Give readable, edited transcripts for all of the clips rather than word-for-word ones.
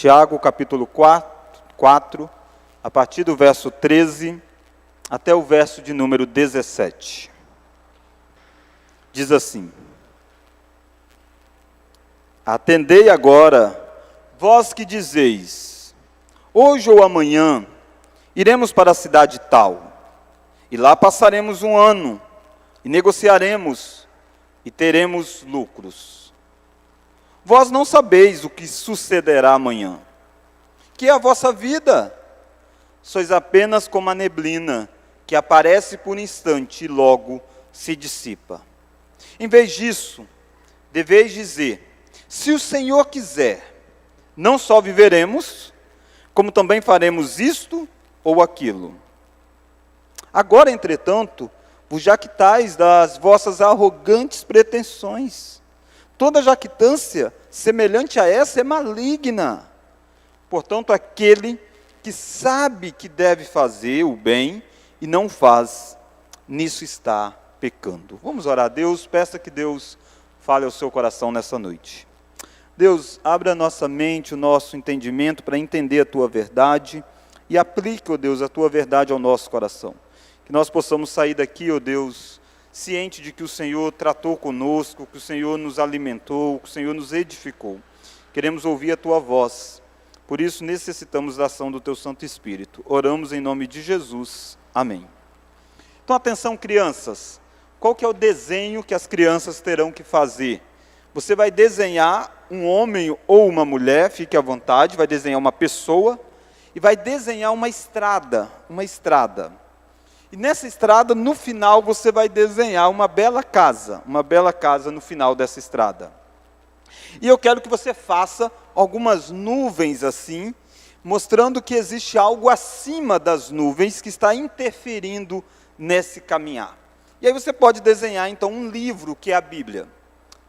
Tiago, capítulo 4, a partir do verso 13 até o verso de número 17. Diz assim: Atendei agora, vós que dizeis, hoje ou amanhã iremos para a cidade tal, e lá passaremos um ano, e negociaremos, e teremos lucros. Vós não sabeis o que sucederá amanhã. Que é a vossa vida? Sois apenas como a neblina, que aparece por instante e logo se dissipa. Em vez disso, deveis dizer, se o Senhor quiser, não só viveremos, como também faremos isto ou aquilo. Agora, entretanto, vos jactais das vossas arrogantes pretensões. Toda jactância semelhante a essa é maligna. Portanto, aquele que sabe que deve fazer o bem e não faz, nisso está pecando. Vamos orar a Deus, peça que Deus fale ao seu coração nessa noite. Deus, abra a nossa mente, o nosso entendimento para entender a Tua verdade e aplique, ó Deus, a Tua verdade ao nosso coração. Que nós possamos sair daqui, ó Deus, ciente de que o Senhor tratou conosco, que o Senhor nos alimentou, que o Senhor nos edificou. Queremos ouvir a Tua voz, por isso necessitamos da ação do Teu Santo Espírito. Oramos em nome de Jesus. Amém. Então, atenção, crianças. Qual que é o desenho que as crianças terão que fazer? Você vai desenhar um homem ou uma mulher, fique à vontade, vai desenhar uma pessoa e vai desenhar uma estrada. E nessa estrada, no final, você vai desenhar uma bela casa no final dessa estrada. E eu quero que você faça algumas nuvens assim, mostrando que existe algo acima das nuvens que está interferindo nesse caminhar. E aí você pode desenhar, então, um livro, que é a Bíblia.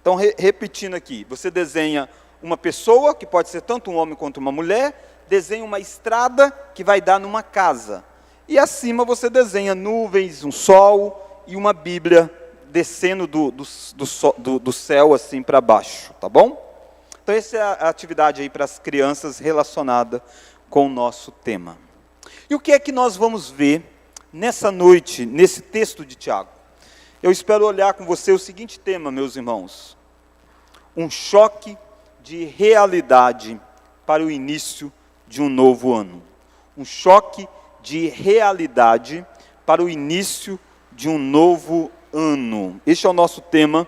Então, repetindo aqui, você desenha uma pessoa, que pode ser tanto um homem quanto uma mulher, desenha uma estrada que vai dar numa casa. E acima você desenha nuvens, um sol e uma Bíblia descendo do céu assim para baixo, tá bom? Então essa é a atividade aí para as crianças relacionada com o nosso tema. E o que é que nós vamos ver nessa noite, nesse texto de Tiago? Eu espero olhar com você o seguinte tema, meus irmãos: um choque de realidade para o início de um novo ano. Um choque de realidade para o início de um novo ano. Este é o nosso tema,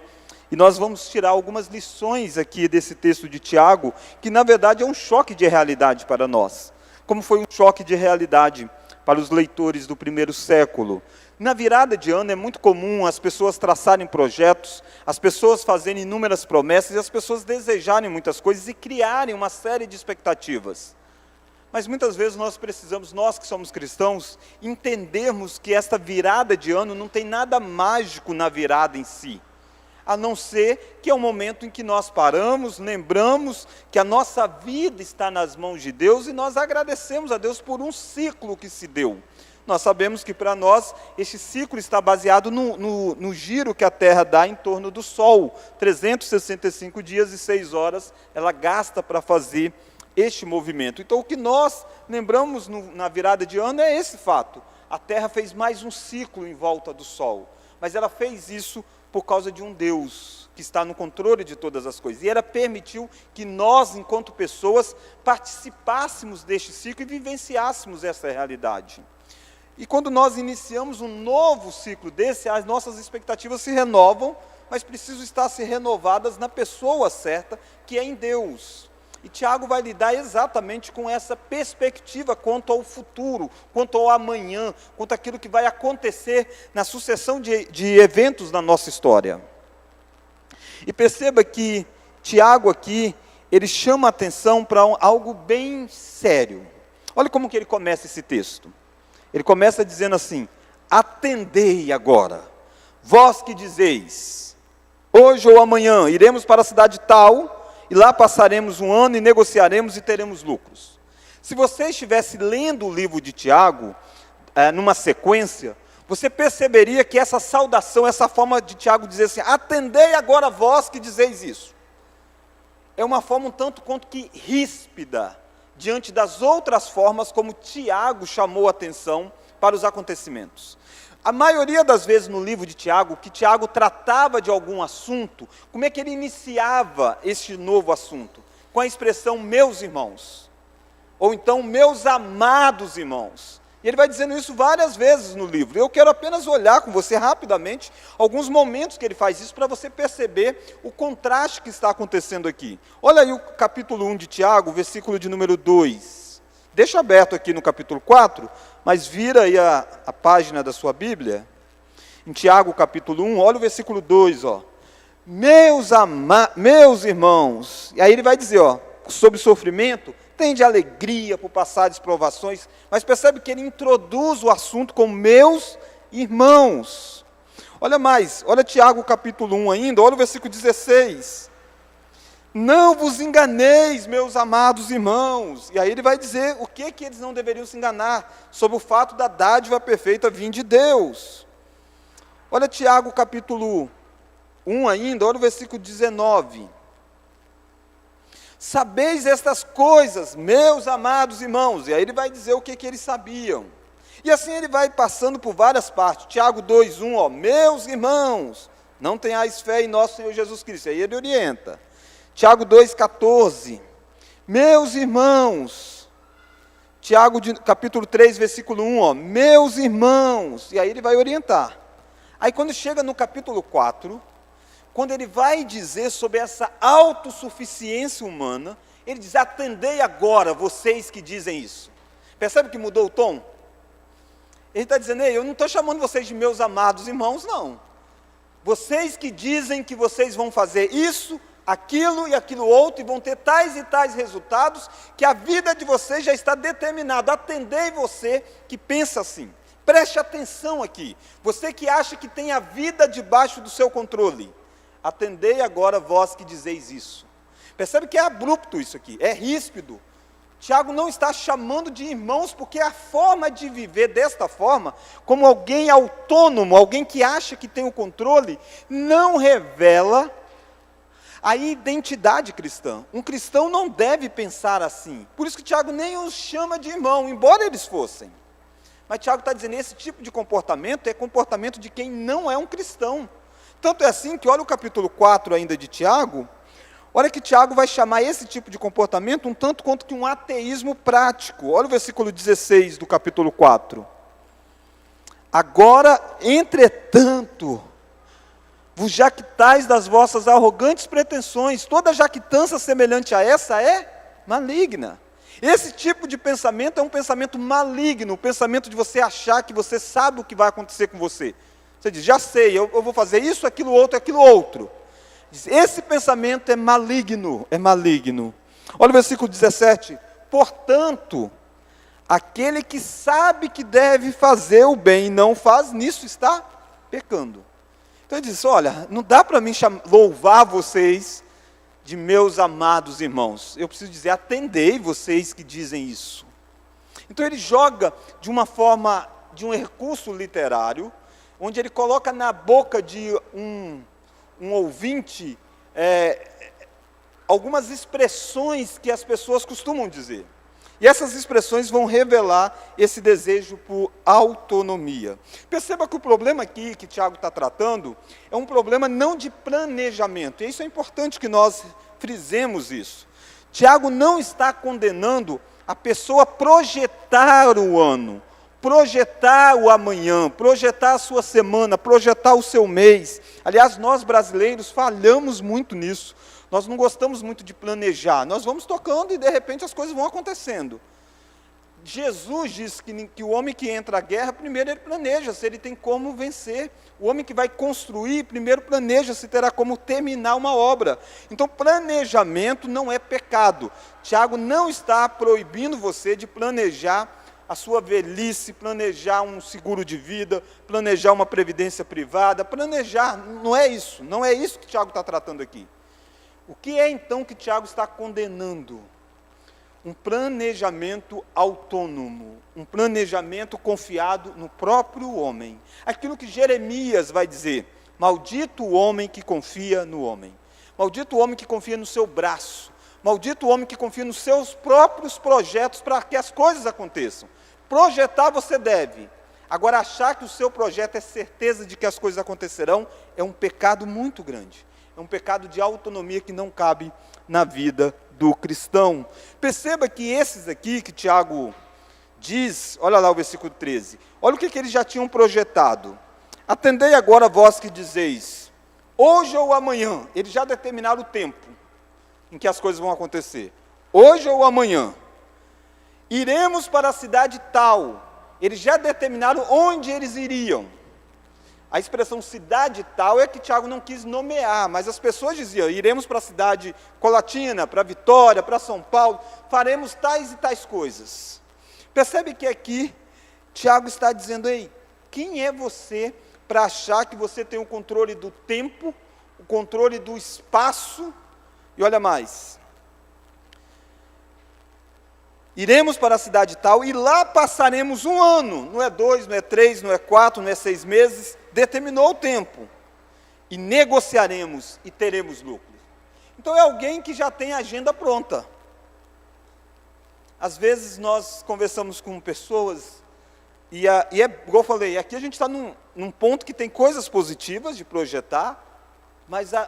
e nós vamos tirar algumas lições aqui desse texto de Tiago, que na verdade é um choque de realidade para nós, como foi um choque de realidade para os leitores do primeiro século. Na virada de ano é muito comum as pessoas traçarem projetos, as pessoas fazerem inúmeras promessas, e as pessoas desejarem muitas coisas e criarem uma série de expectativas. Mas muitas vezes nós precisamos, nós que somos cristãos, entendermos que esta virada de ano não tem nada mágico na virada em si, a não ser que é um momento em que nós paramos, lembramos que a nossa vida está nas mãos de Deus e nós agradecemos a Deus por um ciclo que se deu. Nós sabemos que para nós este ciclo está baseado no giro que a Terra dá em torno do Sol. 365 dias e 6 horas ela gasta para fazer este movimento. Então, o que nós lembramos na virada de ano é esse fato. A Terra fez mais um ciclo em volta do Sol, mas ela fez isso por causa de um Deus que está no controle de todas as coisas. E ela permitiu que nós, enquanto pessoas, participássemos deste ciclo e vivenciássemos essa realidade. E quando nós iniciamos um novo ciclo desse, as nossas expectativas se renovam, mas precisam estar se renovadas na pessoa certa, que é em Deus. E Tiago vai lidar exatamente com essa perspectiva quanto ao futuro, quanto ao amanhã, quanto àquilo que vai acontecer na sucessão de eventos na nossa história. E perceba que Tiago aqui, ele chama a atenção para algo bem sério. Olha como que ele começa esse texto. Ele começa dizendo assim: atendei agora, vós que dizeis, hoje ou amanhã iremos para a cidade tal, e lá passaremos um ano e negociaremos e teremos lucros. Se você estivesse lendo o livro de Tiago, numa sequência, você perceberia que essa saudação, essa forma de Tiago dizer assim, atendei agora vós que dizeis isso, é uma forma um tanto quanto que ríspida, diante das outras formas como Tiago chamou a atenção para os acontecimentos. A maioria das vezes no livro de Tiago, que Tiago tratava de algum assunto, como é que ele iniciava este novo assunto? Com a expressão meus irmãos, ou então meus amados irmãos. E ele vai dizendo isso várias vezes no livro. Eu quero apenas olhar com você rapidamente alguns momentos que ele faz isso para você perceber o contraste que está acontecendo aqui. Olha aí o capítulo 1 de Tiago, versículo de número 2. Deixa aberto aqui no capítulo 4, mas vira aí a página da sua Bíblia. Em Tiago capítulo 1, olha o versículo 2, ó. Meus irmãos, e aí ele vai dizer, ó, sobre sofrimento, tende alegria por passar de provações, mas percebe que ele introduz o assunto como meus irmãos. Olha mais, olha Tiago capítulo 1 ainda, olha o versículo 16. Não vos enganeis, meus amados irmãos. E aí ele vai dizer o que eles não deveriam se enganar, sobre o fato da dádiva perfeita vir de Deus. Olha Tiago capítulo 1 ainda, olha o versículo 19. Sabeis estas coisas, meus amados irmãos. E aí ele vai dizer o que eles sabiam. E assim ele vai passando por várias partes. Tiago 2:1, ó, meus irmãos, não tenhais fé em nosso Senhor Jesus Cristo. Aí ele orienta. Tiago 2:14, meus irmãos. Tiago capítulo 3, versículo 1, ó, meus irmãos. E aí ele vai orientar. Aí quando chega no capítulo 4, quando ele vai dizer sobre essa autossuficiência humana, ele diz, atendei agora, vocês que dizem isso. Percebe que mudou o tom? Ele está dizendo, ei, eu não estou chamando vocês de meus amados irmãos, não. Vocês que dizem que vocês vão fazer isso, aquilo e aquilo outro, e vão ter tais e tais resultados, que a vida de vocês já está determinada. Atendei você que pensa assim. Preste atenção aqui. Você que acha que tem a vida debaixo do seu controle. Atendei agora vós que dizeis isso. Percebe que é abrupto isso aqui, é ríspido. Tiago não está chamando de irmãos, porque a forma de viver desta forma, como alguém autônomo, alguém que acha que tem o controle, não revela a identidade cristã. Um cristão não deve pensar assim. Por isso que Tiago nem os chama de irmão, embora eles fossem. Mas Tiago está dizendo, esse tipo de comportamento é comportamento de quem não é um cristão. Tanto é assim que olha o capítulo 4 ainda de Tiago, olha que Tiago vai chamar esse tipo de comportamento um tanto quanto que um ateísmo prático. Olha o versículo 16 do capítulo 4. Agora, entretanto, vos jactais das vossas arrogantes pretensões, toda jactância semelhante a essa é maligna. Esse tipo de pensamento é um pensamento maligno, o pensamento de você achar que você sabe o que vai acontecer com você. Você diz, já sei, eu vou fazer isso, aquilo outro. Diz, esse pensamento é maligno, é maligno. Olha o versículo 17. Portanto, aquele que sabe que deve fazer o bem e não faz, nisso está pecando. Então ele diz, olha, não dá para mim louvar vocês de meus amados irmãos. Eu preciso dizer, atendei vocês que dizem isso. Então ele joga de uma forma, de um recurso literário, onde ele coloca na boca de um ouvinte algumas expressões que as pessoas costumam dizer. E essas expressões vão revelar esse desejo por autonomia. Perceba que o problema aqui que Tiago está tratando é um problema não de planejamento. E isso é importante que nós frisemos isso. Tiago não está condenando a pessoa projetar o ano, projetar o amanhã, projetar a sua semana, projetar o seu mês. Aliás, nós brasileiros falhamos muito nisso. Nós não gostamos muito de planejar. Nós vamos tocando e, de repente, as coisas vão acontecendo. Jesus diz que o homem que entra à guerra, primeiro ele planeja se ele tem como vencer. O homem que vai construir, primeiro planeja se terá como terminar uma obra. Então, planejamento não é pecado. Tiago não está proibindo você de planejar a sua velhice, planejar um seguro de vida, planejar uma previdência privada, planejar, não é isso que Tiago está tratando aqui. O que é então que Tiago está condenando? Um planejamento autônomo, um planejamento confiado no próprio homem. Aquilo que Jeremias vai dizer, maldito o homem que confia no homem. Maldito o homem que confia no seu braço. Maldito o homem que confia nos seus próprios projetos para que as coisas aconteçam. Projetar você deve. Agora, achar que o seu projeto é certeza de que as coisas acontecerão é um pecado muito grande. É um pecado de autonomia que não cabe na vida do cristão. Perceba que esses aqui que Tiago diz, olha lá o versículo 13. Olha o que eles já tinham projetado. Atendei agora vós que dizeis, hoje ou amanhã. Eles já determinaram o tempo em que as coisas vão acontecer. Hoje ou amanhã. Iremos para a cidade tal. Eles já determinaram onde eles iriam. A expressão cidade tal é que Tiago não quis nomear, mas as pessoas diziam, iremos para a cidade Colatina, para Vitória, para São Paulo, faremos tais e tais coisas. Percebe que aqui Tiago está dizendo, ei, quem é você para achar que você tem o controle do tempo, o controle do espaço, e olha mais, iremos para a cidade tal, e lá passaremos um ano, não é 2, não é 3, não é 4, não é 6 meses, determinou o tempo, e negociaremos, e teremos lucro. Então é alguém que já tem a agenda pronta. Às vezes nós conversamos com pessoas, e é igual eu falei, aqui a gente está num ponto que tem coisas positivas de projetar, mas a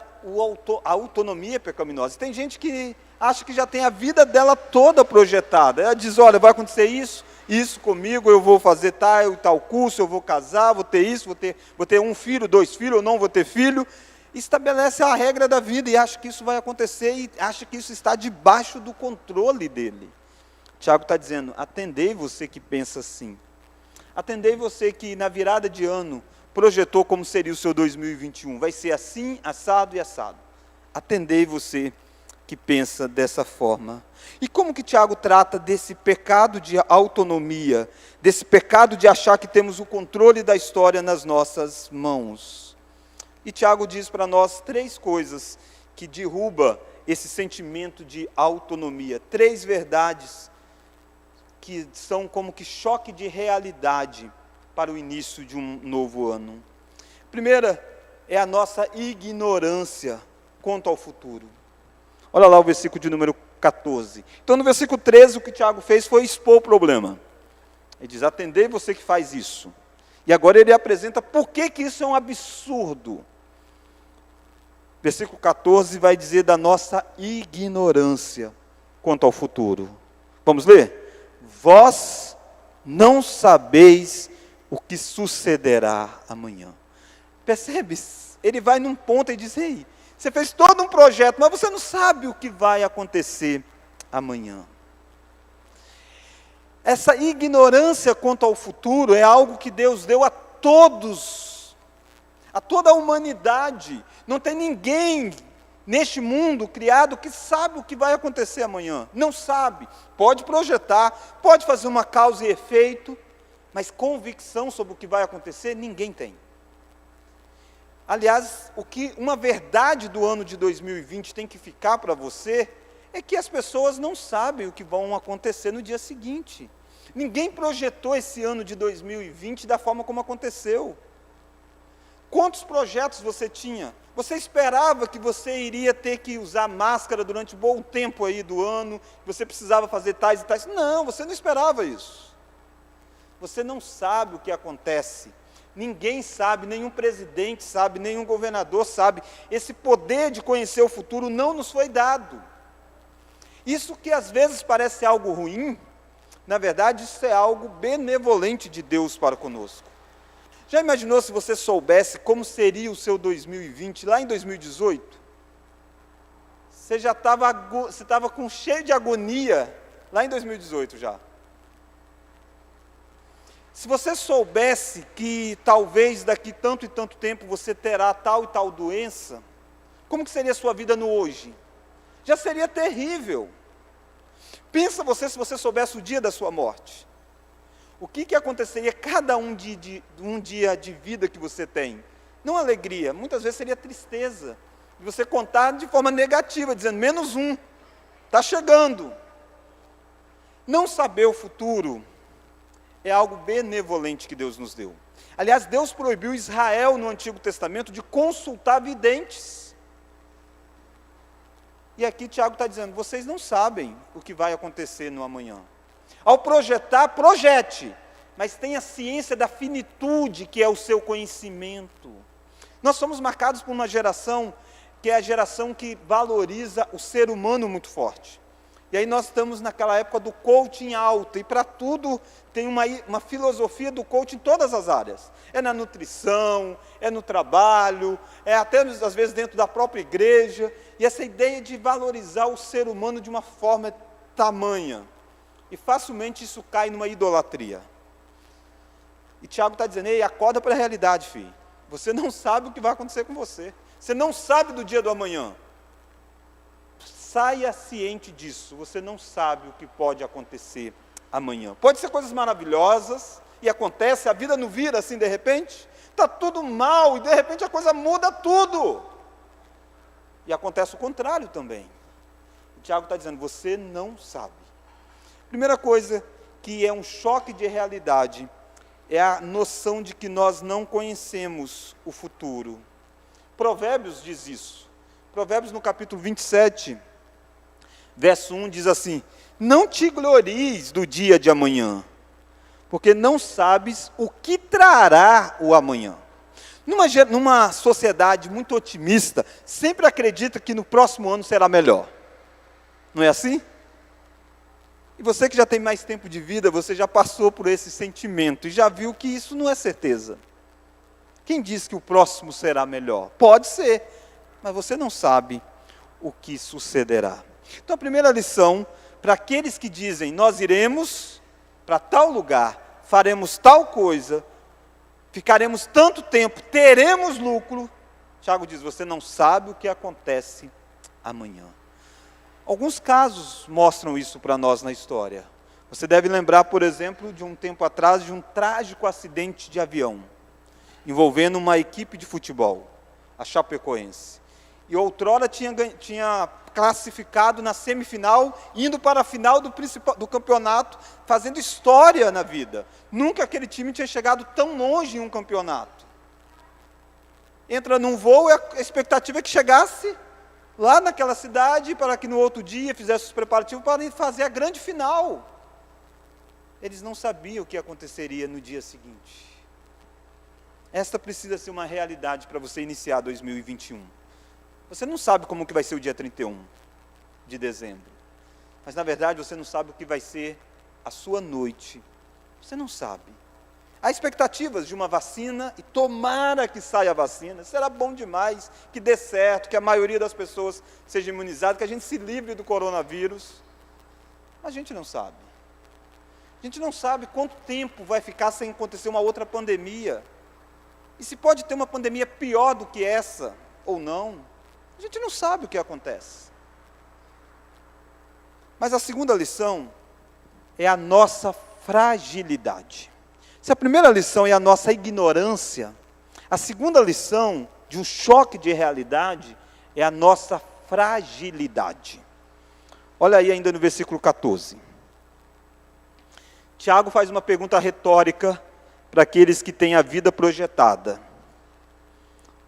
autonomia é pecaminosa. Tem gente que acha que já tem a vida dela toda projetada. Ela diz, olha, vai acontecer isso comigo, eu vou fazer tal curso, eu vou casar, vou ter isso, vou ter 1 filho, 2 filhos, eu não vou ter filho. Estabelece a regra da vida e acha que isso vai acontecer e acha que isso está debaixo do controle dele. Tiago está dizendo, atendei você que pensa assim. Atendei você que na virada de ano projetou como seria o seu 2021. Vai ser assim, assado e assado. Atendei você que pensa dessa forma. E como que Tiago trata desse pecado de autonomia, desse pecado de achar que temos o controle da história nas nossas mãos? E Tiago diz para nós 3 coisas que derruba esse sentimento de autonomia. 3 verdades que são como que choque de realidade para o início de um novo ano. Primeira é a nossa ignorância quanto ao futuro. Olha lá o versículo de número 14. Então, no versículo 13, o que Tiago fez foi expor o problema. Ele diz, atendei você que faz isso. E agora ele apresenta por que isso é um absurdo. Versículo 14 vai dizer da nossa ignorância quanto ao futuro. Vamos ler? Vós não sabeis o que sucederá amanhã. Percebe? Ele vai num ponto e diz, ei, você fez todo um projeto, mas você não sabe o que vai acontecer amanhã. Essa ignorância quanto ao futuro é algo que Deus deu a todos, a toda a humanidade. Não tem ninguém neste mundo criado que sabe o que vai acontecer amanhã. Não sabe. Pode projetar, pode fazer uma causa e efeito, mas convicção sobre o que vai acontecer, ninguém tem. Aliás, uma verdade do ano de 2020 tem que ficar para você, é que as pessoas não sabem o que vão acontecer no dia seguinte. Ninguém projetou esse ano de 2020 da forma como aconteceu. Quantos projetos você tinha? Você esperava que você iria ter que usar máscara durante um bom tempo aí do ano, você precisava fazer tais e tais. Não, você não esperava isso. Você não sabe o que acontece. Ninguém sabe, nenhum presidente sabe, nenhum governador sabe. Esse poder de conhecer o futuro não nos foi dado. Isso que às vezes parece algo ruim, na verdade isso é algo benevolente de Deus para conosco. Já imaginou se você soubesse como seria o seu 2020 lá em 2018? Você já estava com cheio de agonia lá em 2018 já. Se você soubesse que talvez daqui tanto e tanto tempo você terá tal e tal doença, como que seria a sua vida no hoje? Já seria terrível. Pensa você se você soubesse o dia da sua morte. O que aconteceria cada um dia de vida que você tem? Não alegria, muitas vezes seria tristeza. E você contar de forma negativa, dizendo, -1, está chegando. Não saber o futuro é algo benevolente que Deus nos deu. Aliás, Deus proibiu Israel no Antigo Testamento de consultar videntes. E aqui Tiago está dizendo, vocês não sabem o que vai acontecer no amanhã. Ao projetar, projete, mas tenha ciência da finitude que é o seu conhecimento. Nós somos marcados por uma geração que é a geração que valoriza o ser humano muito forte. E aí nós estamos naquela época do coaching alto, e para tudo tem uma filosofia do coaching em todas as áreas. É na nutrição, é no trabalho, é até às vezes dentro da própria igreja, e essa ideia de valorizar o ser humano de uma forma tamanha. E facilmente isso cai numa idolatria. E Tiago está dizendo, ei, acorda para a realidade, filho. Você não sabe o que vai acontecer com você. Você não sabe do dia do amanhã. Saia ciente disso, você não sabe o que pode acontecer amanhã. Pode ser coisas maravilhosas, e acontece, a vida não vira assim de repente, está tudo mal, e de repente a coisa muda tudo. E acontece o contrário também. O Tiago está dizendo, você não sabe. Primeira coisa que é um choque de realidade, é a noção de que nós não conhecemos o futuro. Provérbios diz isso. Provérbios no capítulo 27, verso 1 diz assim, não te glories do dia de amanhã, porque não sabes o que trará o amanhã. Numa sociedade muito otimista, sempre acredita que no próximo ano será melhor. Não é assim? E você que já tem mais tempo de vida, você já passou por esse sentimento e já viu que isso não é certeza. Quem diz que o próximo será melhor? Pode ser, mas você não sabe o que sucederá. Então a primeira lição, para aqueles que dizem, nós iremos para tal lugar, faremos tal coisa, ficaremos tanto tempo, teremos lucro, Tiago diz, você não sabe o que acontece amanhã. Alguns casos mostram isso para nós na história. Você deve lembrar, por exemplo, de um tempo atrás, de um trágico acidente de avião, envolvendo uma equipe de futebol, a Chapecoense. E outrora tinha classificado na semifinal, indo para a final do campeonato, fazendo história na vida. Nunca aquele time tinha chegado tão longe em um campeonato. Entra num voo e a expectativa é que chegasse lá naquela cidade, para que no outro dia fizesse os preparativos para fazer a grande final. Eles não sabiam o que aconteceria no dia seguinte. Esta precisa ser uma realidade para você iniciar 2021. Você não sabe como que vai ser o dia 31 de dezembro. Mas, na verdade, você não sabe o que vai ser a sua noite. Você não sabe. Há expectativas de uma vacina, e tomara que saia a vacina. Será bom demais, que dê certo, que a maioria das pessoas seja imunizada, que a gente se livre do coronavírus. Mas a gente não sabe. A gente não sabe quanto tempo vai ficar sem acontecer uma outra pandemia. E se pode ter uma pandemia pior do que essa, ou não. A gente não sabe o que acontece. Mas a segunda lição é a nossa fragilidade. Se a primeira lição é a nossa ignorância, a segunda lição de um choque de realidade é a nossa fragilidade. Olha aí ainda no versículo 14. Tiago faz uma pergunta retórica para aqueles que têm a vida projetada.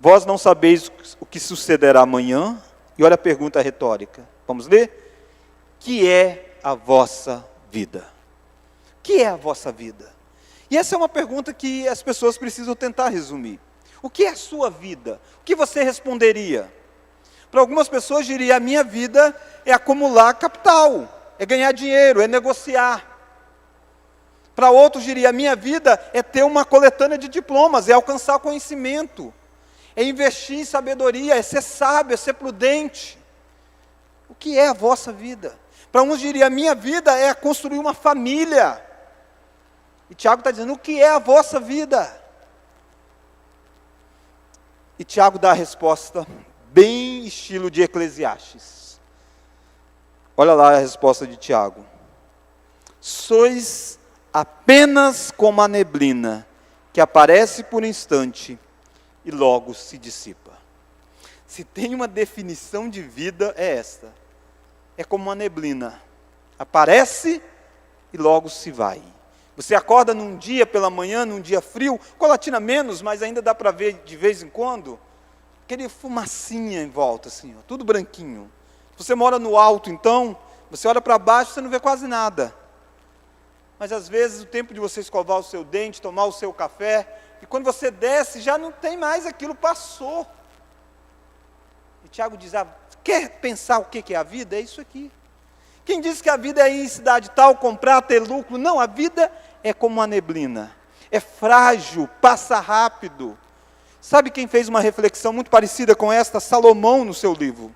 Vós não sabeis o que sucederá amanhã? E olha a pergunta retórica. Vamos ler? Que é a vossa vida? Que é a vossa vida? E essa é uma pergunta que as pessoas precisam tentar resumir. O que é a sua vida? O que você responderia? Para algumas pessoas diria, a minha vida é acumular capital, é ganhar dinheiro, é negociar. Para outros diria, a minha vida é ter uma coletânea de diplomas, é alcançar conhecimento, é investir em sabedoria, é ser sábio, é ser prudente. O que é a vossa vida? Para uns diria, a minha vida é construir uma família. E Tiago está dizendo, o que é a vossa vida? E Tiago dá a resposta bem estilo de Eclesiastes. Olha lá a resposta de Tiago. Sois apenas como a neblina, que aparece por um instante e logo se dissipa. Se tem uma definição de vida, é esta. É como uma neblina. Aparece e logo se vai. Você acorda num dia pela manhã, num dia frio, Colatina menos, mas ainda dá para ver de vez em quando, aquele fumacinha em volta, assim, ó, tudo branquinho. Se você mora no alto, então, você olha para baixo, você não vê quase nada. Mas às vezes o tempo de você escovar o seu dente, tomar o seu café, e quando você desce, já não tem mais aquilo, passou. E Tiago diz, quer pensar o que é a vida? É isso aqui. Quem diz que a vida é ir em cidade tal, comprar, ter lucro? Não, a vida é como uma neblina. É frágil, passa rápido. Sabe quem fez uma reflexão muito parecida com esta? Salomão, no seu livro.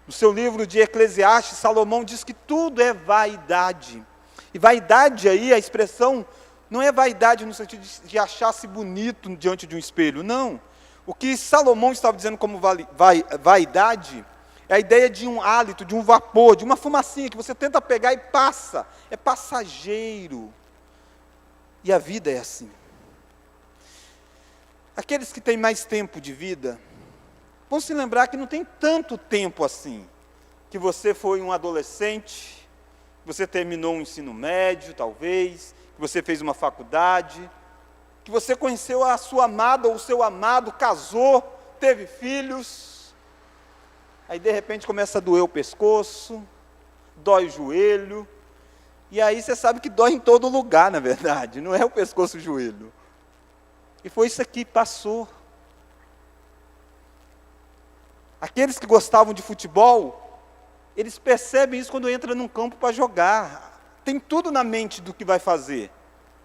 No seu livro de Eclesiastes, Salomão diz que tudo é vaidade. E vaidade aí, a expressão, não é vaidade no sentido de achar-se bonito diante de um espelho, não. O que Salomão estava dizendo como vaidade é a ideia de um hálito, de um vapor, de uma fumacinha que você tenta pegar e passa. É passageiro. E a vida é assim. Aqueles que têm mais tempo de vida, vão se lembrar que não tem tanto tempo assim. Que você foi um adolescente, você terminou um ensino médio, talvez, que você fez uma faculdade, que você conheceu a sua amada ou o seu amado, casou, teve filhos, aí de repente começa a doer o pescoço, dói o joelho, e aí você sabe que dói em todo lugar, na verdade, não é o pescoço e o joelho. E foi isso aqui, passou. Aqueles que gostavam de futebol, eles percebem isso quando entram num campo para jogar. Tem tudo na mente do que vai fazer.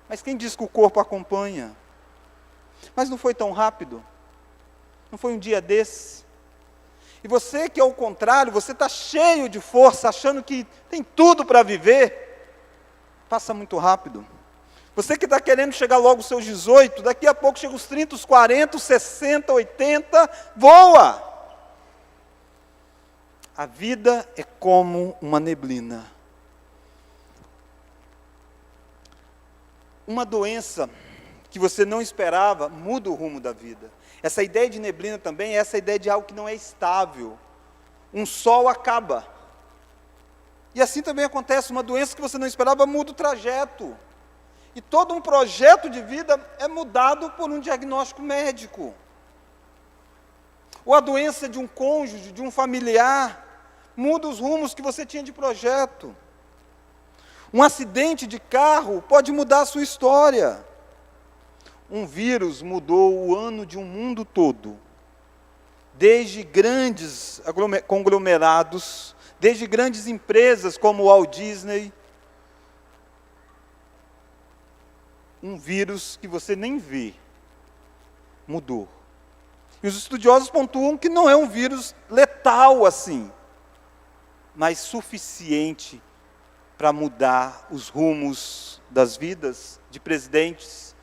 Mas quem diz que o corpo acompanha? Mas não foi tão rápido. Não foi um dia desse. E você que, ao contrário, você está cheio de força, achando que tem tudo para viver, passa muito rápido. Você que está querendo chegar logo aos seus 18, daqui a pouco chega os 30, os 40, os 60, 80, voa! A vida é como uma neblina. Uma doença que você não esperava muda o rumo da vida. Essa ideia de neblina também é essa ideia de algo que não é estável. Um sol acaba. E assim também acontece, uma doença que você não esperava muda o trajeto. E todo um projeto de vida é mudado por um diagnóstico médico. Ou a doença de um cônjuge, de um familiar, muda os rumos que você tinha de projeto. Um acidente de carro pode mudar a sua história. Um vírus mudou o ano de um mundo todo. Desde grandes conglomerados, desde grandes empresas como o Walt Disney. Um vírus que você nem vê, mudou. E os estudiosos pontuam que não é um vírus letal assim, mas suficiente para mudar os rumos das vidas de presidentes,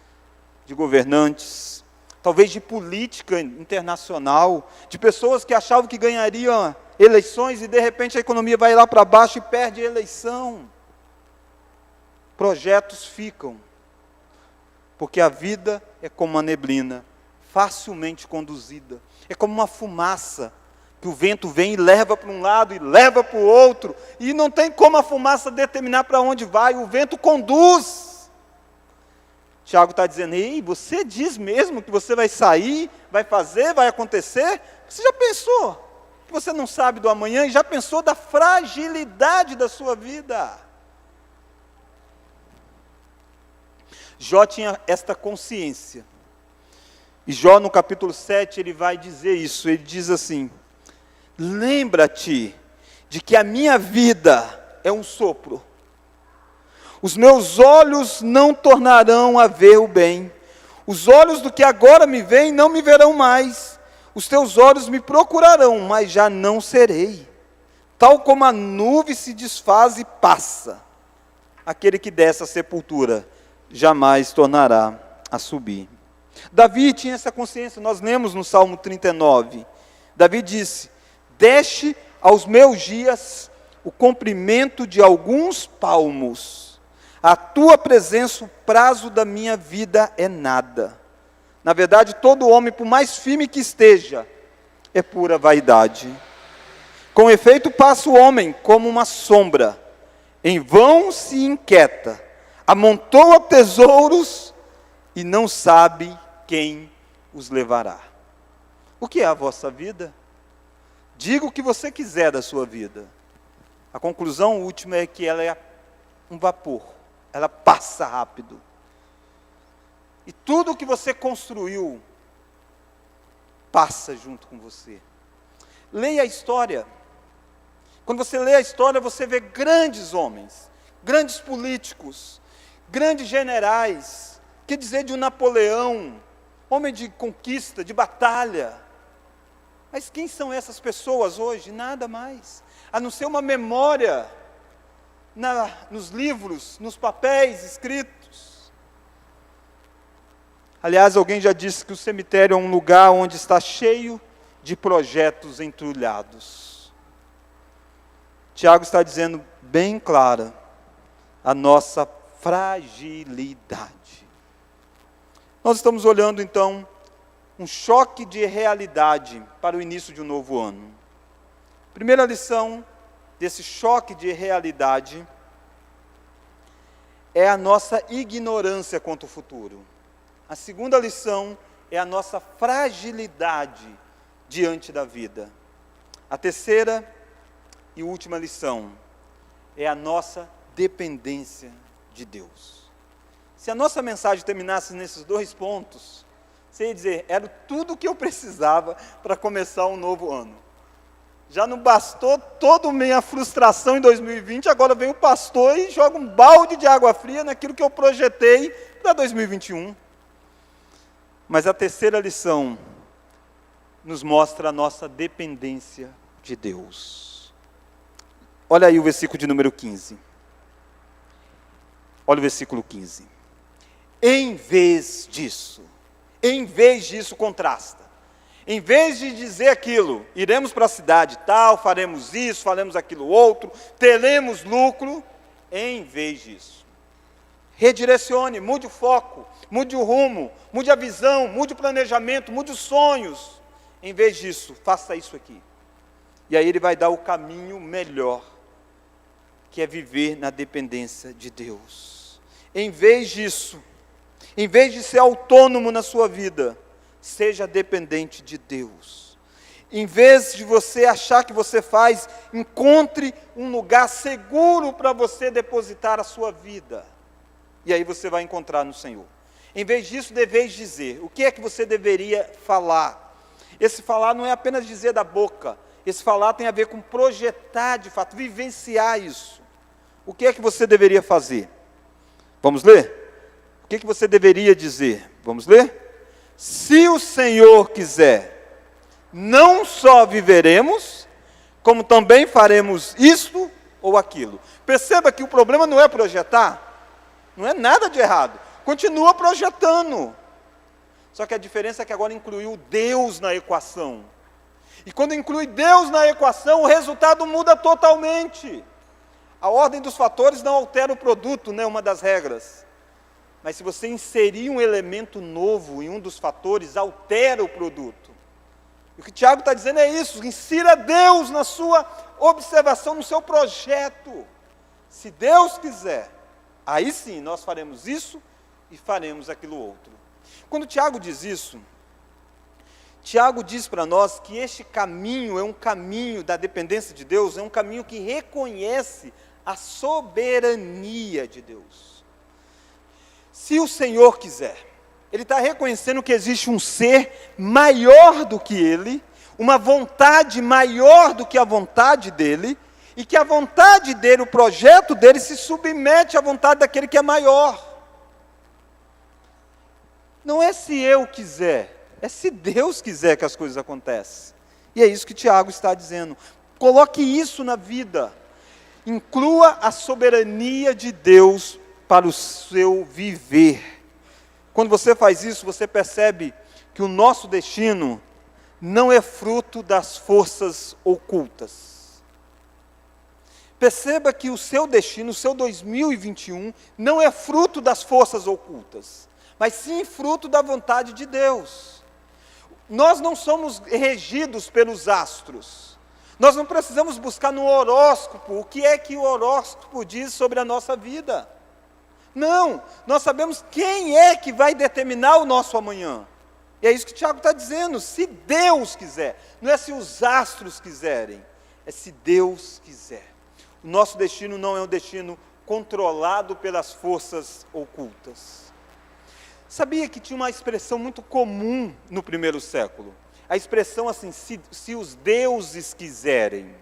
de governantes, talvez de política internacional, de pessoas que achavam que ganhariam eleições e de repente a economia vai lá para baixo e perde a eleição. Projetos ficam, porque a vida é como uma neblina, facilmente conduzida, é como uma fumaça, que o vento vem e leva para um lado e leva para o outro, e não tem como a fumaça determinar para onde vai, o vento conduz. Tiago está dizendo, ei, você diz mesmo que você vai sair, vai fazer, vai acontecer? Você já pensou que você não sabe do amanhã e já pensou da fragilidade da sua vida? Jó tinha esta consciência, e Jó no capítulo 7 ele vai dizer isso, ele diz assim, lembra-te de que a minha vida é um sopro, os meus olhos não tornarão a ver o bem, os olhos do que agora me veem não me verão mais, os teus olhos me procurarão, mas já não serei, tal como a nuvem se desfaz e passa, aquele que desce à sepultura, jamais tornará a subir. Davi tinha essa consciência, nós lemos no Salmo 39, Davi disse, deixe aos meus dias o comprimento de alguns palmos, a tua presença, o prazo da minha vida é nada. Na verdade, todo homem, por mais firme que esteja, é pura vaidade. Com efeito, passa o homem como uma sombra, em vão se inquieta, amontoa tesouros e não sabe quem os levará. O que é a vossa vida? Diga o que você quiser da sua vida. A conclusão última é que ela é um vapor. Ela passa rápido. E tudo o que você construiu passa junto com você. Leia a história. Quando você lê a história, você vê grandes homens, grandes políticos, grandes generais. Que dizer de um Napoleão, homem de conquista, de batalha. Mas quem são essas pessoas hoje? Nada mais. A não ser uma memória nos livros, nos papéis escritos. Aliás, alguém já disse que o cemitério é um lugar onde está cheio de projetos entrulhados. Tiago está dizendo bem clara a nossa fragilidade. Nós estamos olhando então um choque de realidade para o início de um novo ano. Primeira lição desse choque de realidade é a nossa ignorância quanto ao futuro. A segunda lição é a nossa fragilidade diante da vida. A terceira e última lição é a nossa dependência de Deus. Se a nossa mensagem terminasse nesses 2 pontos, você ia dizer, era tudo o que eu precisava para começar um novo ano. Já não bastou toda a minha frustração em 2020, agora vem o pastor e joga um balde de água fria naquilo que eu projetei para 2021. Mas a terceira lição nos mostra a nossa dependência de Deus. Olha aí o versículo de número 15. Olha o versículo 15. Em vez disso, contrasta. Em vez de dizer aquilo, iremos para a cidade tal, faremos isso, faremos aquilo outro, teremos lucro, em vez disso. Redirecione, mude o foco, mude o rumo, mude a visão, mude o planejamento, mude os sonhos. Em vez disso, faça isso aqui. E aí ele vai dar o caminho melhor, que é viver na dependência de Deus. Em vez disso, em vez de ser autônomo na sua vida, seja dependente de Deus. Em vez de você achar que você faz, encontre um lugar seguro para você depositar a sua vida. E aí você vai encontrar no Senhor. Em vez disso, deveis dizer. O que é que você deveria falar? Esse falar não é apenas dizer da boca. Esse falar tem a ver com projetar de fato, vivenciar isso. O que é que você deveria fazer? Vamos ler? O que é que você deveria dizer? Vamos ler? Se o Senhor quiser, não só viveremos, como também faremos isto ou aquilo. Perceba que o problema não é projetar. Não é nada de errado. Continua projetando. Só que a diferença é que agora incluiu Deus na equação. E quando inclui Deus na equação, o resultado muda totalmente. A ordem dos fatores não altera o produto, né? Uma das regras. Mas se você inserir um elemento novo em um dos fatores, altera o produto. E o que Tiago está dizendo é isso: insira Deus na sua observação, no seu projeto. Se Deus quiser, aí sim nós faremos isso e faremos aquilo outro. Quando Tiago diz isso, Tiago diz para nós que este caminho é um caminho da dependência de Deus, é um caminho que reconhece a soberania de Deus. Se o Senhor quiser, Ele está reconhecendo que existe um ser maior do que Ele, uma vontade maior do que a vontade dEle, e que a vontade dEle, o projeto dEle, se submete à vontade daquele que é maior. Não é se eu quiser, é se Deus quiser que as coisas aconteçam. E é isso que Tiago está dizendo. Coloque isso na vida. Inclua a soberania de Deus para o seu viver. Quando você faz isso, você percebe que o nosso destino não é fruto das forças ocultas. Perceba que o seu destino, o seu 2021, não é fruto das forças ocultas, mas sim fruto da vontade de Deus. Nós não somos regidos pelos astros. Nós não precisamos buscar no horóscopo o que é que o horóscopo diz sobre a nossa vida. Não, nós sabemos quem é que vai determinar o nosso amanhã. E é isso que Tiago está dizendo, se Deus quiser. Não é se os astros quiserem, é se Deus quiser. O nosso destino não é um destino controlado pelas forças ocultas. Sabia que tinha uma expressão muito comum no primeiro século? A expressão assim, se os deuses quiserem.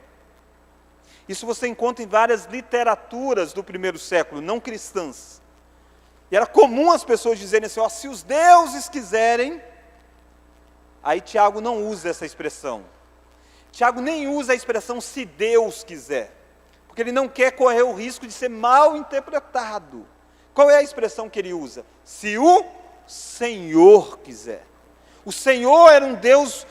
Isso você encontra em várias literaturas do primeiro século, não cristãs. E era comum as pessoas dizerem assim, ó, se os deuses quiserem. Aí Tiago não usa essa expressão. Tiago nem usa a expressão se Deus quiser. Porque ele não quer correr o risco de ser mal interpretado. Qual é a expressão que ele usa? Se o Senhor quiser. O Senhor era um Deus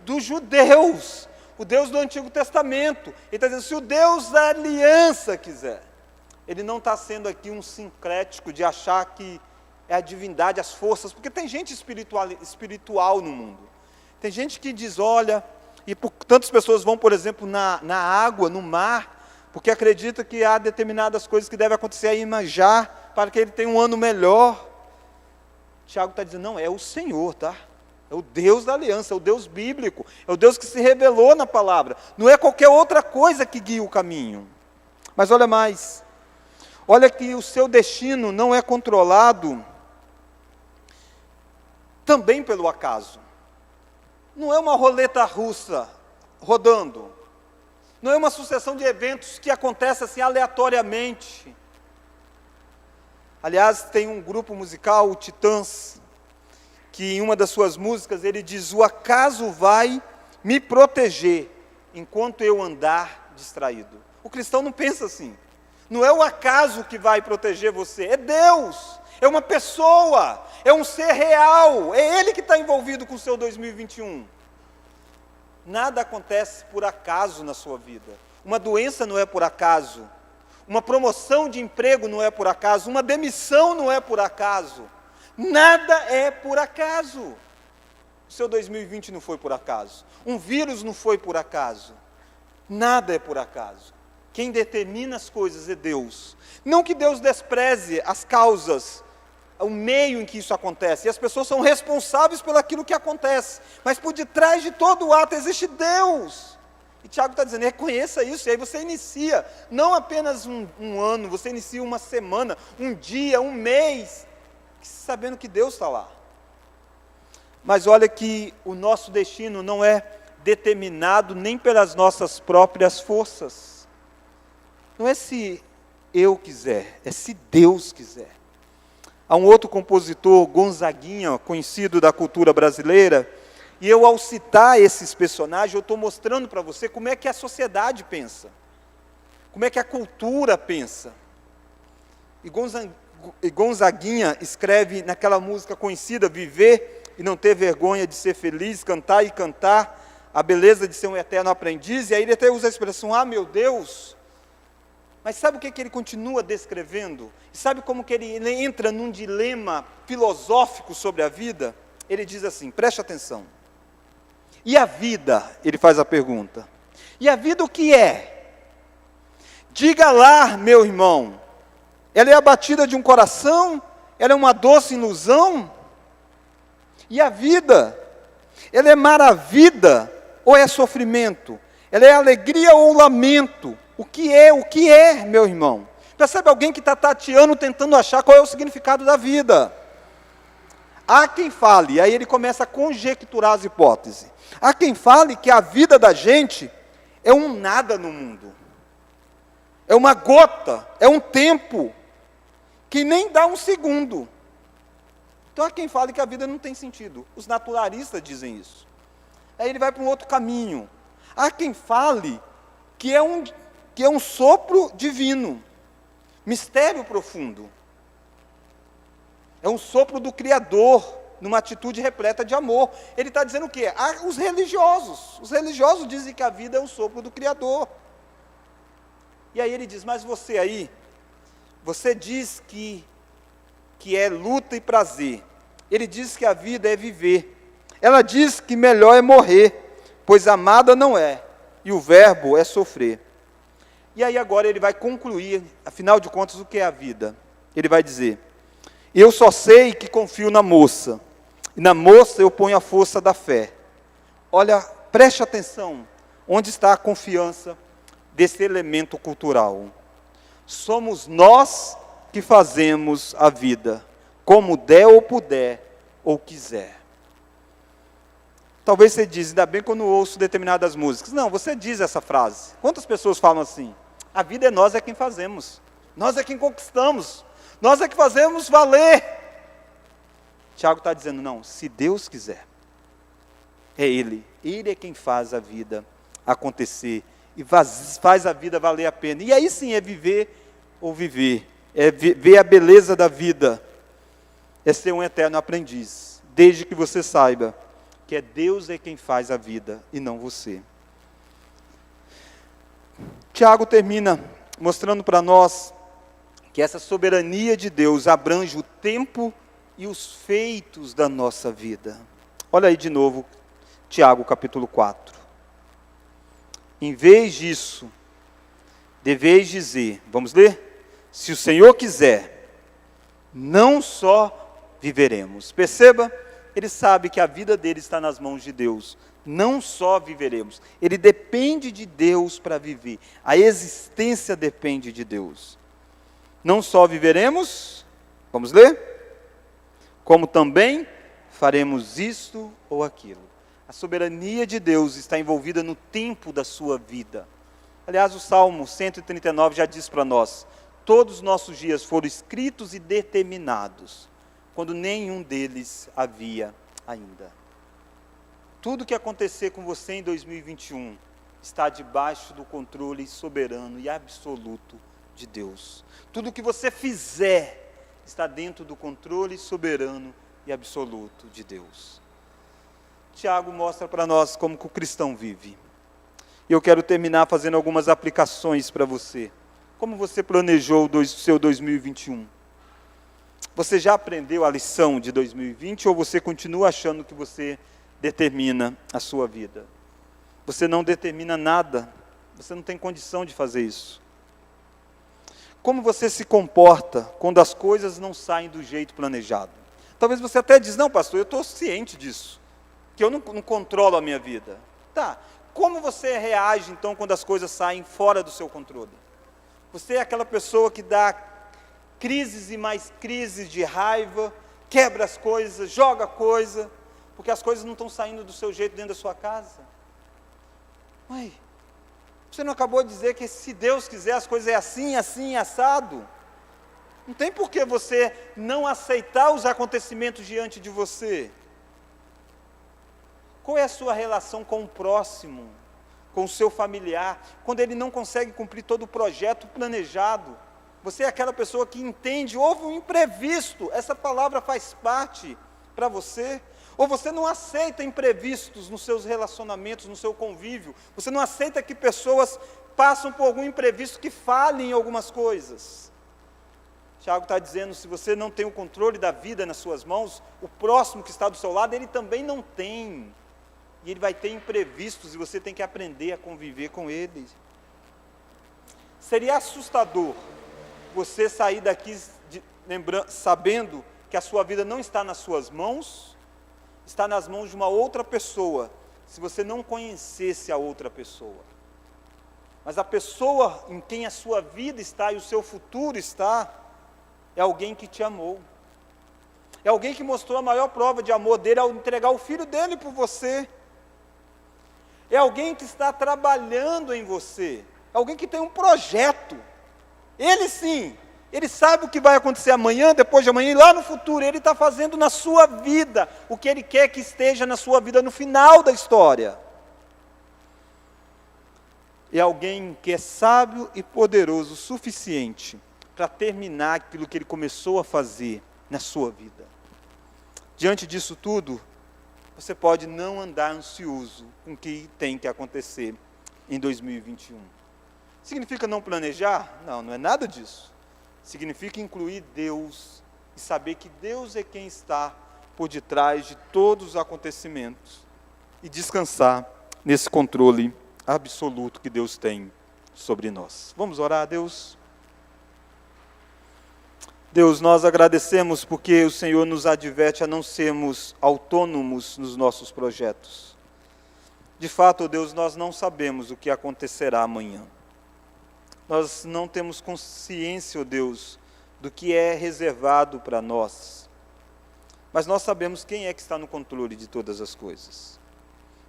dos judeus, o Deus do Antigo Testamento. Ele está dizendo, se o Deus da aliança quiser. Ele não está sendo aqui um sincrético de achar que é a divindade, as forças, porque tem gente espiritual no mundo. Tem gente que diz, olha, e tantas pessoas vão, por exemplo, na água, no mar, porque acredita que há determinadas coisas que devem acontecer aí em Iemanjá, para que ele tenha um ano melhor. Tiago está dizendo, não, é o Senhor, tá? É o Deus da aliança, é o Deus bíblico, é o Deus que se revelou na palavra. Não é qualquer outra coisa que guia o caminho. Mas olha mais, olha que o seu destino não é controlado também pelo acaso. Não é uma roleta russa rodando. Não é uma sucessão de eventos que acontece assim aleatoriamente. Aliás, tem um grupo musical, o Titãs, que em uma das suas músicas ele diz, o acaso vai me proteger enquanto eu andar distraído. O cristão não pensa assim. Não é o acaso que vai proteger você, é Deus, é uma pessoa, é um ser real, é Ele que está envolvido com o seu 2021. Nada acontece por acaso na sua vida. Uma doença não é por acaso. Uma promoção de emprego não é por acaso. Uma demissão não é por acaso. Nada é por acaso. O seu 2020 não foi por acaso. Um vírus não foi por acaso. Nada é por acaso. Quem determina as coisas é Deus. Não que Deus despreze as causas, o meio em que isso acontece. E as pessoas são responsáveis por aquilo que acontece. Mas por detrás de todo o ato existe Deus. E Tiago está dizendo, reconheça isso. E aí você inicia, não apenas um ano, você inicia uma semana, um dia, um mês, sabendo que Deus está lá. Mas olha que o nosso destino não é determinado nem pelas nossas próprias forças. Não é se eu quiser, é se Deus quiser. Há um outro compositor, Gonzaguinha, conhecido da cultura brasileira, e eu, ao citar esses personagens, eu estou mostrando para você como é que a sociedade pensa, como é que a cultura pensa. E Gonzaguinha escreve naquela música conhecida, Viver e não ter vergonha de ser feliz, cantar e cantar, a beleza de ser um eterno aprendiz, e aí ele até usa a expressão, ah, meu Deus. Mas sabe o que ele continua descrevendo? E sabe como que ele entra num dilema filosófico sobre a vida? Ele diz assim, preste atenção. E a vida? Ele faz a pergunta. E a vida o que é? Diga lá, meu irmão. Ela é a batida de um coração? Ela é uma doce ilusão? E a vida? Ela é maravilha ou é sofrimento? Ela é alegria ou lamento? O que é, meu irmão? Percebe alguém que está tateando, tentando achar qual é o significado da vida. Há quem fale, aí ele começa a conjecturar as hipóteses. Há quem fale que a vida da gente é um nada no mundo. É uma gota, é um tempo, que nem dá um segundo. Então há quem fale que a vida não tem sentido. Os naturalistas dizem isso. Aí ele vai para um outro caminho. Há quem fale que é um sopro divino, mistério profundo. É um sopro do Criador, numa atitude repleta de amor. Ele está dizendo o quê? Os religiosos dizem que a vida é um sopro do Criador. E aí ele diz, mas você aí, você diz que é luta e prazer. Ele diz que a vida é viver. Ela diz que melhor é morrer, pois amada não é, e o verbo é sofrer. E aí agora ele vai concluir, afinal de contas, o que é a vida? Ele vai dizer, eu só sei que confio na moça, E na moça eu ponho a força da fé. Olha, preste atenção, onde está a confiança desse elemento cultural? Somos nós que fazemos a vida, como der ou puder, ou quiser. Talvez você diz, ainda bem que eu não ouço determinadas músicas. Não, você diz essa frase. Quantas pessoas falam assim? A vida é nós é quem fazemos. Nós é quem conquistamos. Nós é que fazemos valer. Tiago está dizendo, não, se Deus quiser, é Ele. Ele é quem faz a vida acontecer. E faz a vida valer a pena. E aí sim é viver ou viver. É ver a beleza da vida. É ser um eterno aprendiz. Desde que você saiba que Deus é quem faz a vida e não você. Tiago termina mostrando para nós que essa soberania de Deus abrange o tempo e os feitos da nossa vida. Olha aí de novo, Tiago capítulo 4. Em vez disso, deveis dizer, vamos ler? Se o Senhor quiser, não só viveremos. Perceba, ele sabe que a vida dele está nas mãos de Deus. Não só viveremos, ele depende de Deus para viver. A existência depende de Deus. Não só viveremos, vamos ler? Como também faremos isto ou aquilo. A soberania de Deus está envolvida no tempo da sua vida. Aliás, o Salmo 139 já diz para nós, todos os nossos dias foram escritos e determinados, quando nenhum deles havia ainda. Tudo que acontecer com você em 2021 está debaixo do controle soberano e absoluto de Deus. Tudo que você fizer está dentro do controle soberano e absoluto de Deus. Tiago mostra para nós como que o cristão vive. E eu quero terminar fazendo algumas aplicações para você. Como você planejou o seu 2021? Você já aprendeu a lição de 2020 ou você continua achando que você determina a sua vida? Você não determina nada, você não tem condição de fazer isso. Como você se comporta quando as coisas não saem do jeito planejado? Talvez você até diz, não pastor, eu estou ciente disso, que eu não controlo a minha vida. Tá, como você reage então quando as coisas saem fora do seu controle? Você é aquela pessoa que dá crises e mais crises de raiva, quebra as coisas, joga coisa, porque as coisas não estão saindo do seu jeito dentro da sua casa? Ué, você não acabou de dizer que se Deus quiser as coisas é assim, assim, assado? Não tem por que você não aceitar os acontecimentos diante de você. Qual é a sua relação com o próximo, com o seu familiar, quando ele não consegue cumprir todo o projeto planejado? Você é aquela pessoa que entende, houve um imprevisto, essa palavra faz parte para você? Ou você não aceita imprevistos nos seus relacionamentos, no seu convívio? Você não aceita que pessoas passam por algum imprevisto que falhem em algumas coisas? Tiago está dizendo, se você não tem o controle da vida nas suas mãos, o próximo que está do seu lado, ele também não tem. E ele vai ter imprevistos e você tem que aprender a conviver com eles. Seria assustador você sair daqui sabendo que a sua vida não está nas suas mãos, está nas mãos de uma outra pessoa, se você não conhecesse a outra pessoa. Mas a pessoa em quem a sua vida está e o seu futuro está, é alguém que te amou. É alguém que mostrou a maior prova de amor dele ao entregar o filho dele por você. É alguém que está trabalhando em você. É alguém que tem um projeto. Ele sim, ele sabe o que vai acontecer amanhã, depois de amanhã e lá no futuro. Ele está fazendo na sua vida o que ele quer que esteja na sua vida no final da história. É alguém que é sábio e poderoso o suficiente para terminar aquilo que ele começou a fazer na sua vida. Diante disso tudo, você pode não andar ansioso com o que tem que acontecer em 2021. Significa não planejar? Não, não é nada disso. Significa incluir Deus e saber que Deus é quem está por detrás de todos os acontecimentos e descansar nesse controle absoluto que Deus tem sobre nós. Vamos orar a Deus? Deus, nós agradecemos porque o Senhor nos adverte a não sermos autônomos nos nossos projetos. De fato, Deus, nós não sabemos o que acontecerá amanhã. Nós não temos consciência, Deus, do que é reservado para nós. Mas nós sabemos quem é que está no controle de todas as coisas.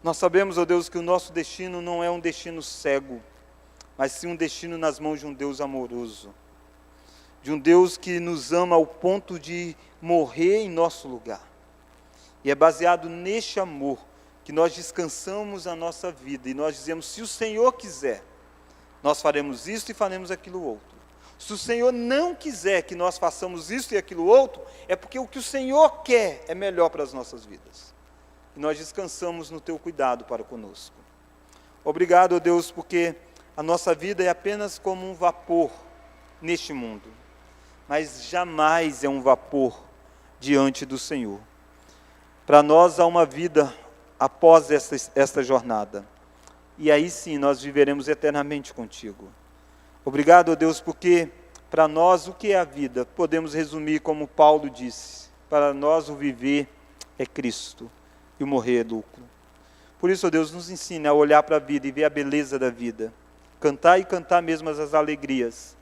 Nós sabemos, ó Deus, que o nosso destino não é um destino cego, mas sim um destino nas mãos de um Deus amoroso. De um Deus que nos ama ao ponto de morrer em nosso lugar. E é baseado neste amor que nós descansamos a nossa vida. E nós dizemos, se o Senhor quiser, nós faremos isto e faremos aquilo outro. Se o Senhor não quiser que nós façamos isso e aquilo outro, é porque o que o Senhor quer é melhor para as nossas vidas. E nós descansamos no Teu cuidado para conosco. Obrigado, ó Deus, porque a nossa vida é apenas como um vapor neste mundo. Mas jamais é um vapor diante do Senhor. Para nós há uma vida após esta jornada. E aí sim nós viveremos eternamente contigo. Obrigado, ó Deus, porque para nós o que é a vida? Podemos resumir como Paulo disse, para nós o viver é Cristo e o morrer é lucro. Por isso, ó Deus, nos ensine a olhar para a vida e ver a beleza da vida. Cantar e cantar mesmo as alegrias,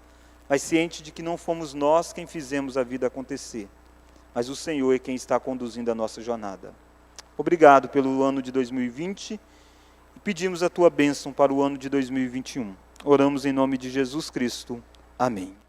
mas ciente de que não fomos nós quem fizemos a vida acontecer, mas o Senhor é quem está conduzindo a nossa jornada. Obrigado pelo ano de 2020 e pedimos a Tua bênção para o ano de 2021. Oramos em nome de Jesus Cristo. Amém.